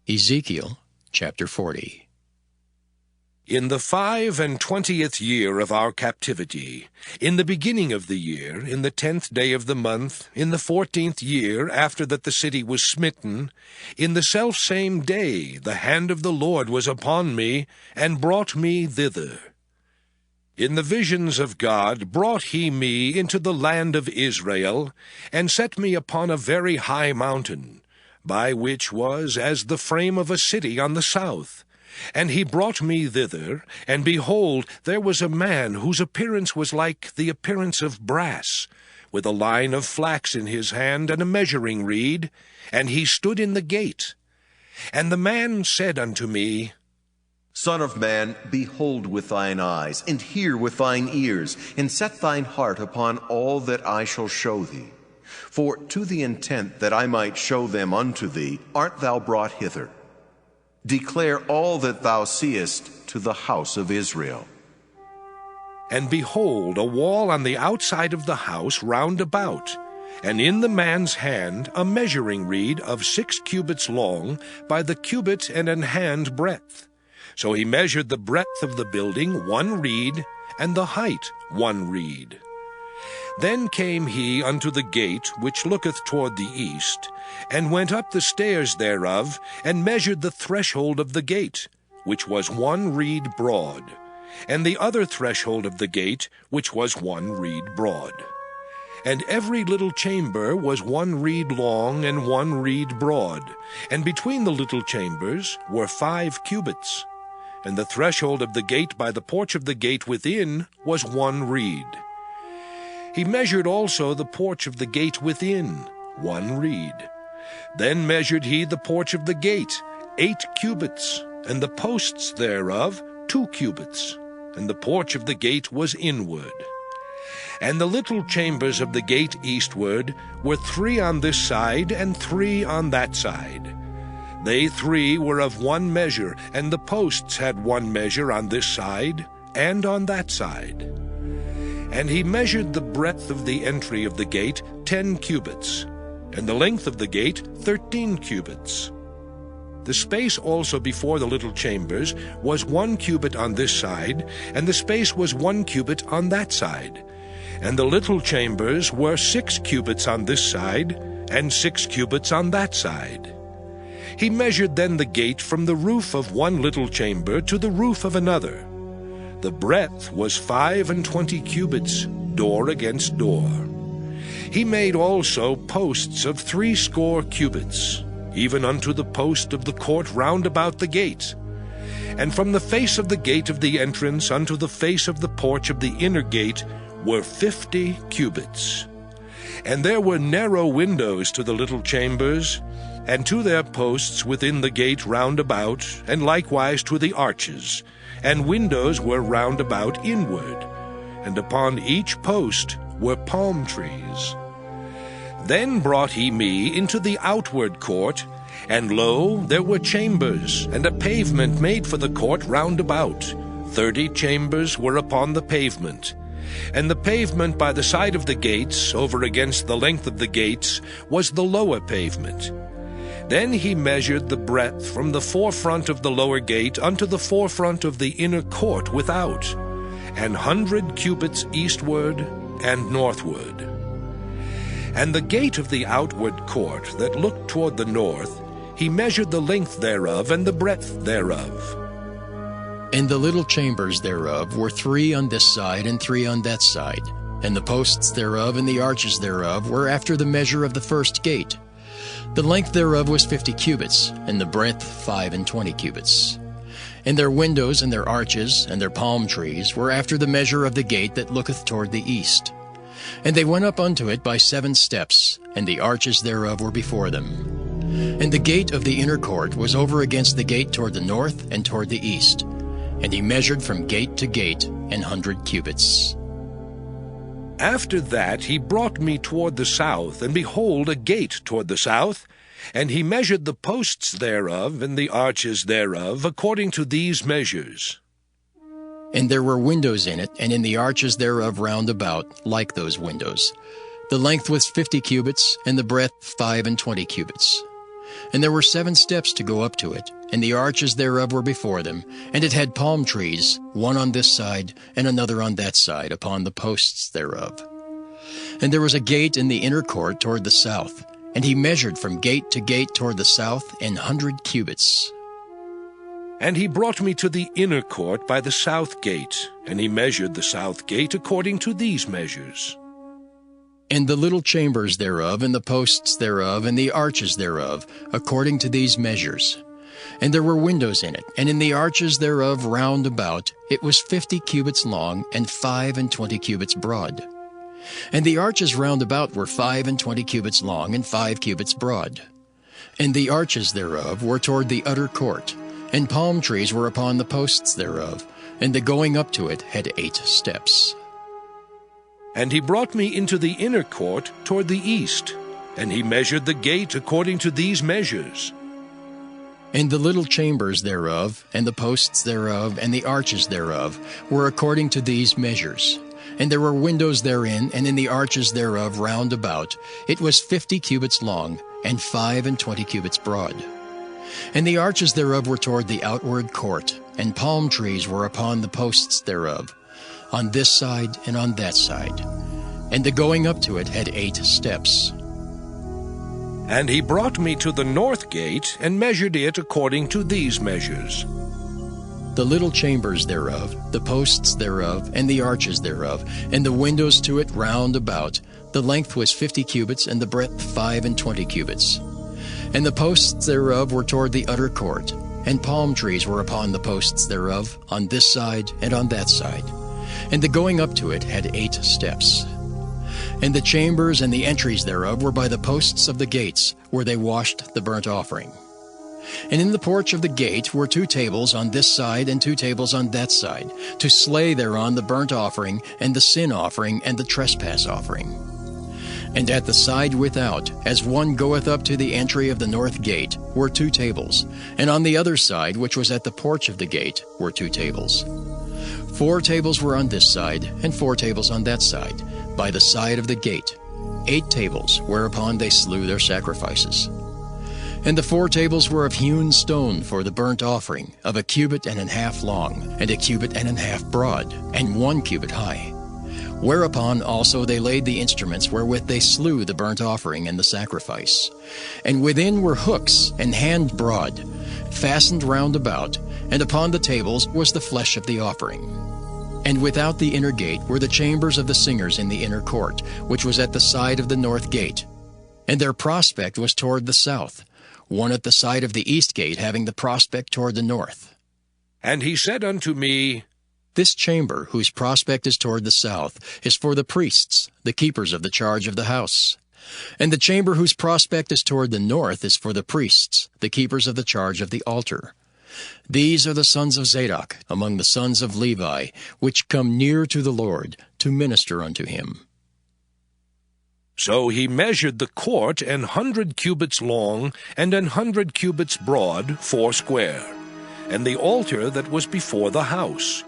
Ezekiel chapter 40. In the 25th year of our captivity, in the beginning of the year, in the 10th day of the month, in the 14th year after that the city was smitten, in the selfsame day the hand of the Lord was upon me, and brought me thither. In the visions of God brought he me into the land of Israel, and set me upon a very high mountain, by which was as the frame of a city on the south. And he brought me thither, and behold, there was a man whose appearance was like the appearance of brass, with a line of flax in his hand and a measuring reed, and he stood in the gate. And the man said unto me, Son of man, behold with thine eyes, and hear with thine ears, and set thine heart upon all that I shall show thee. For to the intent that I might show them unto thee art thou brought hither. Declare all that thou seest to the house of Israel. And behold, a wall on the outside of the house round about, and in the man's hand a measuring reed of 6 cubits long by the cubit and an hand breadth. So he measured the breadth of the building 1 reed, and the height 1 reed. Then came he unto the gate which looketh toward the east, and went up the stairs thereof, and measured the threshold of the gate, which was 1 reed broad, and the other threshold of the gate, which was 1 reed broad. And every little chamber was 1 reed long and 1 reed broad, and between the little chambers were 5 cubits. And the threshold of the gate by the porch of the gate within was 1 reed. He measured also the porch of the gate within, 1 reed. Then measured he the porch of the gate, 8 cubits, and the posts thereof 2 cubits, and the porch of the gate was inward. And the little chambers of the gate eastward were 3 on this side and 3 on that side. They 3 were of 1 measure, and the posts had 1 measure on this side and on that side. And he measured the breadth of the entry of the gate 10 cubits, and the length of the gate 13 cubits. The space also before the little chambers was 1 cubit on this side, and the space was 1 cubit on that side. And the little chambers were 6 cubits on this side, and 6 cubits on that side. He measured then the gate from the roof of 1 little chamber to the roof of another. The breadth was 25 cubits, door against door. He made also posts of 60 cubits, even unto the post of the court round about the gate. And from the face of the gate of the entrance unto the face of the porch of the inner gate were 50 cubits. And there were narrow windows to the little chambers, and to their posts within the gate round about, and likewise to the arches, and windows were round about inward, and upon each post were palm trees. Then brought he me into the outward court, and lo, there were chambers, and a pavement made for the court round about. 30 chambers were upon the pavement. And the pavement by the side of the gates, over against the length of the gates, was the lower pavement. Then he measured the breadth from the forefront of the lower gate unto the forefront of the inner court without, 100 cubits eastward and northward. And the gate of the outward court that looked toward the north, he measured the length thereof and the breadth thereof. And the little chambers thereof were 3 on this side and 3 on that side, and the posts thereof and the arches thereof were after the measure of the first gate. The length thereof was 50 cubits, and the breadth 25 cubits. And their windows and their arches and their palm trees were after the measure of the gate that looketh toward the east. And they went up unto it by 7 steps, and the arches thereof were before them. And the gate of the inner court was over against the gate toward the north and toward the east. And he measured from gate to gate 100 cubits. After that he brought me toward the south, and behold, a gate toward the south, and he measured the posts thereof and the arches thereof according to these measures. And there were windows in it, and in the arches thereof round about, like those windows. The length was 50 cubits, and the breadth 25 cubits. And there were 7 steps to go up to it, and the arches thereof were before them, and it had palm trees, one on this side, and another on that side, upon the posts thereof. And there was a gate in the inner court toward the south, and he measured from gate to gate toward the south 100 cubits. And he brought me to the inner court by the south gate, and he measured the south gate according to these measures. And the little chambers thereof, and the posts thereof, and the arches thereof, according to these measures. And there were windows in it, and in the arches thereof round about, it was 50 cubits long, and 25 cubits broad. And the arches round about were 25 cubits long, and 5 cubits broad. And the arches thereof were toward the utter court, and palm trees were upon the posts thereof, and the going up to it had 8 steps. And he brought me into the inner court toward the east, and he measured the gate according to these measures. And the little chambers thereof, and the posts thereof, and the arches thereof, were according to these measures. And there were windows therein, and in the arches thereof round about, it was 50 cubits long, and 25 cubits broad. And the arches thereof were toward the outward court, and palm trees were upon the posts thereof, on this side and on that side. And the going up to it had 8 steps. And he brought me to the north gate, and measured it according to these measures. The little chambers thereof, the posts thereof, and the arches thereof, and the windows to it round about, the length was 50 cubits, and the breadth 25 cubits. And the posts thereof were toward the utter court, and palm trees were upon the posts thereof, on this side and on that side. And the going up to it had 8 steps. And the chambers and the entries thereof were by the posts of the gates, where they washed the burnt offering. And in the porch of the gate were 2 tables on this side and 2 tables on that side, to slay thereon the burnt offering, and the sin offering, and the trespass offering. And at the side without, as one goeth up to the entry of the north gate, were 2 tables, and on the other side, which was at the porch of the gate, were 2 tables. 4 tables were on this side, and 4 tables on that side, by the side of the gate, 8 tables, whereupon they slew their sacrifices. And the 4 tables were of hewn stone for the burnt offering, of 1.5 cubits long, and 1.5 cubits broad, and 1 cubit high. Whereupon also they laid the instruments wherewith they slew the burnt offering and the sacrifice. And within were hooks, and hand broad, fastened round about, and upon the tables was the flesh of the offering. And without the inner gate were the chambers of the singers in the inner court, which was at the side of the north gate. And their prospect was toward the south, one at the side of the east gate having the prospect toward the north. And he said unto me, This chamber, whose prospect is toward the south, is for the priests, the keepers of the charge of the house. And the chamber whose prospect is toward the north is for the priests, the keepers of the charge of the altar. These are the sons of Zadok, among the sons of Levi, which come near to the Lord, to minister unto him. So he measured the court 100 cubits long, and 100 cubits broad, foursquare, and the altar that was before the house.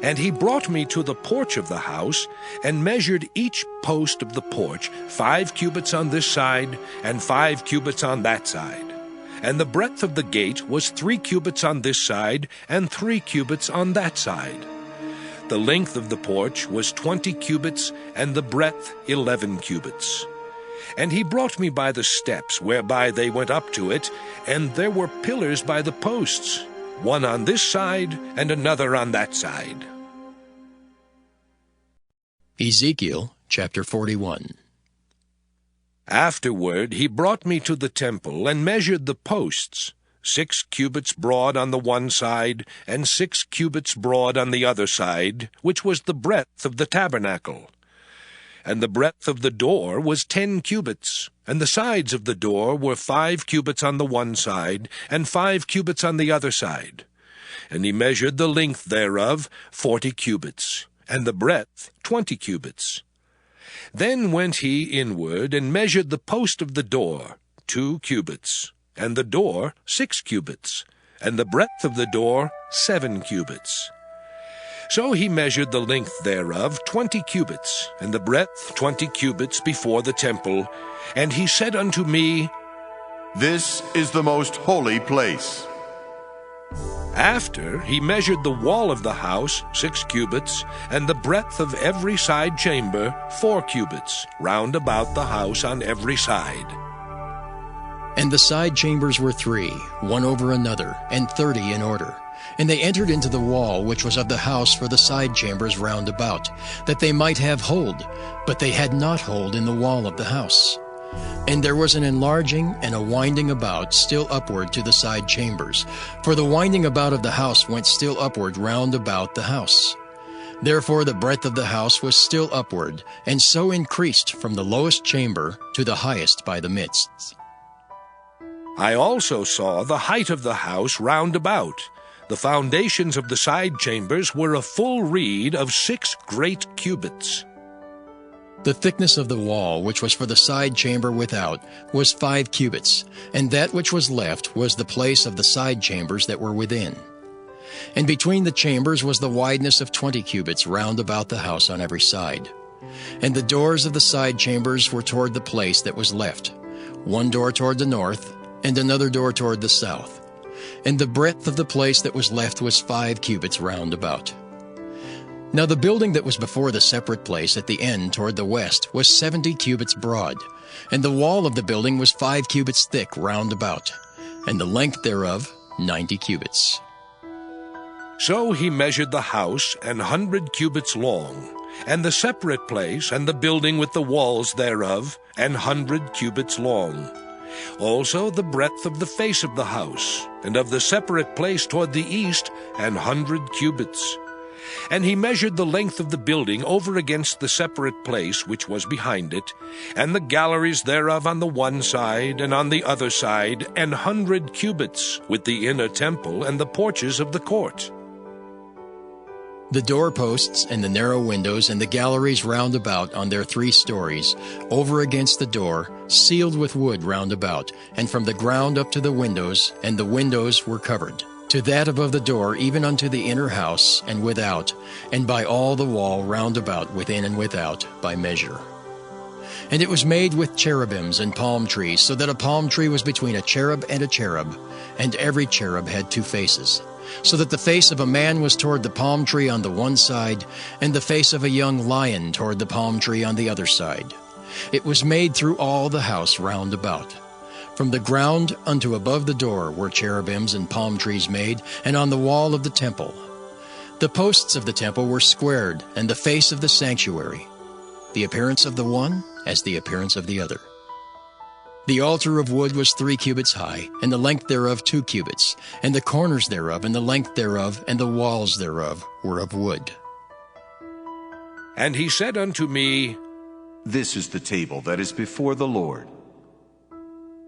And he brought me to the porch of the house, and measured each post of the porch 5 cubits on this side, and 5 cubits on that side. And the breadth of the gate was 3 cubits on this side, and 3 cubits on that side. The length of the porch was 20 cubits, and the breadth 11 cubits. And he brought me by the steps whereby they went up to it, and there were pillars by the posts, one on this side, and another on that side. Ezekiel chapter 41. Afterward he brought me to the temple, and measured the posts, 6 cubits broad on the one side, and 6 cubits broad on the other side, which was the breadth of the tabernacle. And the breadth of the door was 10 cubits, and the sides of the door were 5 cubits on the one side, and 5 cubits on the other side. And he measured the length thereof 40 cubits, and the breadth 20 cubits. Then went he inward, and measured the post of the door 2 cubits, and the door 6 cubits, and the breadth of the door 7 cubits. So he measured the length thereof 20 cubits, and the breadth 20 cubits before the temple. And he said unto me, This is the most holy place. After he measured the wall of the house 6 cubits, and the breadth of every side chamber 4 cubits, round about the house on every side. And the side chambers were 3, one over another, and 30 in order. And they entered into the wall which was of the house for the side chambers round about, that they might have hold, but they had not hold in the wall of the house. And there was an enlarging and a winding about still upward to the side chambers, for the winding about of the house went still upward round about the house. Therefore the breadth of the house was still upward, and so increased from the lowest chamber to the highest by the midst. I also saw the height of the house round about. The foundations of the side chambers were a full reed of 6 great cubits. The thickness of the wall, which was for the side chamber without, was 5 cubits, and that which was left was the place of the side chambers that were within. And between the chambers was the wideness of 20 cubits round about the house on every side. And the doors of the side chambers were toward the place that was left, one door toward the north, and another door toward the south. And the breadth of the place that was left was 5 cubits round about. Now the building that was before the separate place at the end toward the west was 70 cubits broad, and the wall of the building was 5 cubits thick round about, and the length thereof 90 cubits. So he measured the house 100 cubits long, and the separate place and the building with the walls thereof 100 cubits long. Also the breadth of the face of the house, and of the separate place toward the east 100 cubits. And he measured the length of the building over against the separate place which was behind it, and the galleries thereof on the one side, and on the other side 100 cubits, with the inner temple and the porches of the court. The doorposts and the narrow windows and the galleries round about on their 3 stories, over against the door, sealed with wood round about, and from the ground up to the windows, and the windows were covered, to that above the door even unto the inner house, and without, and by all the wall round about within and without, by measure. And it was made with cherubims and palm trees, so that a palm tree was between a cherub, and every cherub had 2 faces. So that the face of a man was toward the palm tree on the one side, and the face of a young lion toward the palm tree on the other side. It was made through all the house round about. From the ground unto above the door were cherubims and palm trees made, and on the wall of the temple. The posts of the temple were squared, and the face of the sanctuary, the appearance of the one as the appearance of the other. The altar of wood was 3 cubits high, and the length thereof 2 cubits, and the corners thereof, and the length thereof, and the walls thereof were of wood. And he said unto me, This is the table that is before the Lord.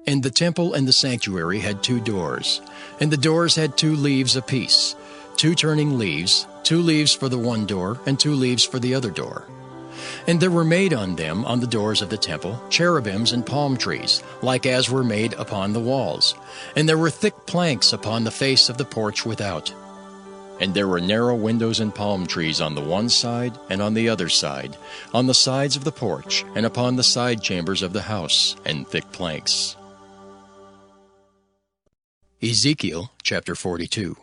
And the temple and the sanctuary had 2 doors, and the doors had 2 leaves apiece, 2 turning leaves, 2 leaves for the one door, and 2 leaves for the other door. And there were made on them, on the doors of the temple, cherubims and palm trees, like as were made upon the walls. And there were thick planks upon the face of the porch without. And there were narrow windows and palm trees on the one side and on the other side, on the sides of the porch, and upon the side chambers of the house, and thick planks. Ezekiel chapter 42.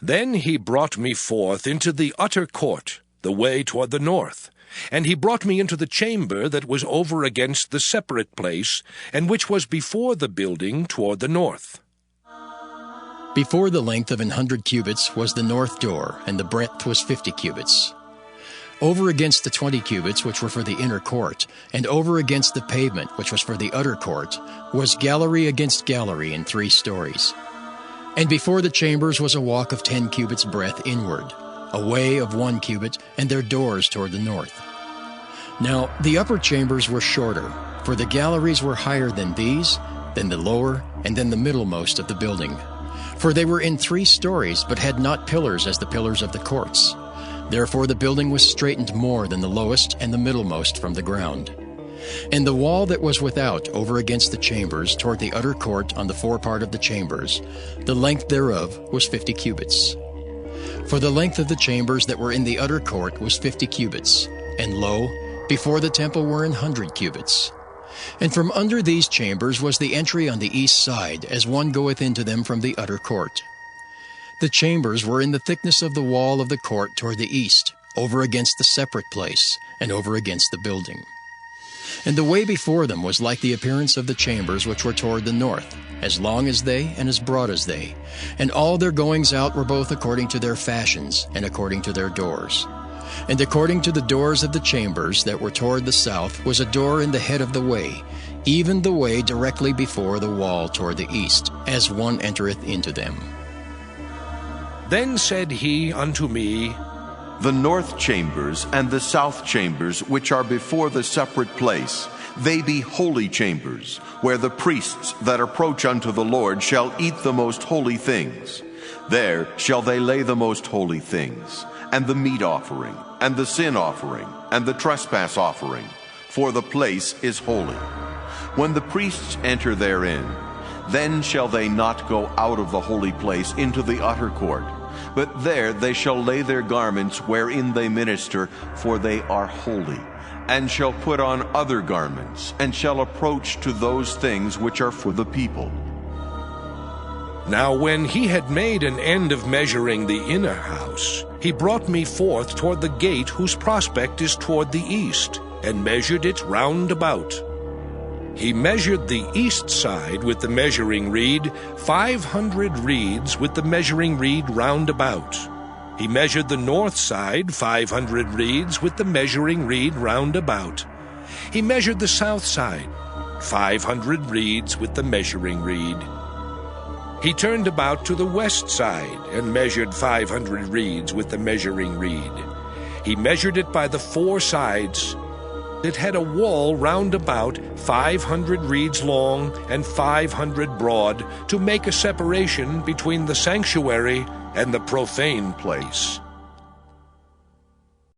Then he brought me forth into the utter court, the way toward the north. And he brought me into the chamber that was over against the separate place, and which was before the building toward the north. Before the length of 100 cubits was the north door, and the breadth was 50 cubits. Over against the 20 cubits which were for the inner court, and over against the pavement which was for the utter court, was gallery against gallery in 3 stories. And before the chambers was a walk of 10 cubits breadth inward, a way of 1 cubit, and their doors toward the north. Now the upper chambers were shorter, for the galleries were higher than these, then the lower, and then the middlemost of the building. For they were in 3 stories, but had not pillars as the pillars of the courts. Therefore the building was straitened more than the lowest and the middlemost from the ground. And the wall that was without over against the chambers toward the utter court on the forepart of the chambers, the length thereof was 50 cubits. For the length of the chambers that were in the utter court was 50 cubits, and lo, before the temple were 100 cubits. And from under these chambers was the entry on the east side, as one goeth into them from the utter court. The chambers were in the thickness of the wall of the court toward the east, over against the separate place, and over against the building. And the way before them was like the appearance of the chambers which were toward the north, as long as they, and as broad as they. And all their goings out were both according to their fashions, and according to their doors. And according to the doors of the chambers that were toward the south was a door in the head of the way, even the way directly before the wall toward the east, as one entereth into them. Then said he unto me, The north chambers and the south chambers, which are before the separate place, they be holy chambers, where the priests that approach unto the Lord shall eat the most holy things. There shall they lay the most holy things, and the meat offering, and the sin offering, and the trespass offering, for the place is holy. When the priests enter therein, then shall they not go out of the holy place into the utter court, but there they shall lay their garments wherein they minister, for they are holy, and shall put on other garments, and shall approach to those things which are for the people. Now when he had made an end of measuring the inner house, he brought me forth toward the gate whose prospect is toward the east, and measured it round about. He measured the east side with the measuring reed, 500 reeds with the measuring reed round about. He measured the north side, 500 reeds with the measuring reed round about. He measured the south side, 500 reeds with the measuring reed. He turned about to the west side, and measured 500 reeds with the measuring reed. He measured it by the four sides. It had a wall round about, 500 reeds long and 500 broad, to make a separation between the sanctuary and the profane place.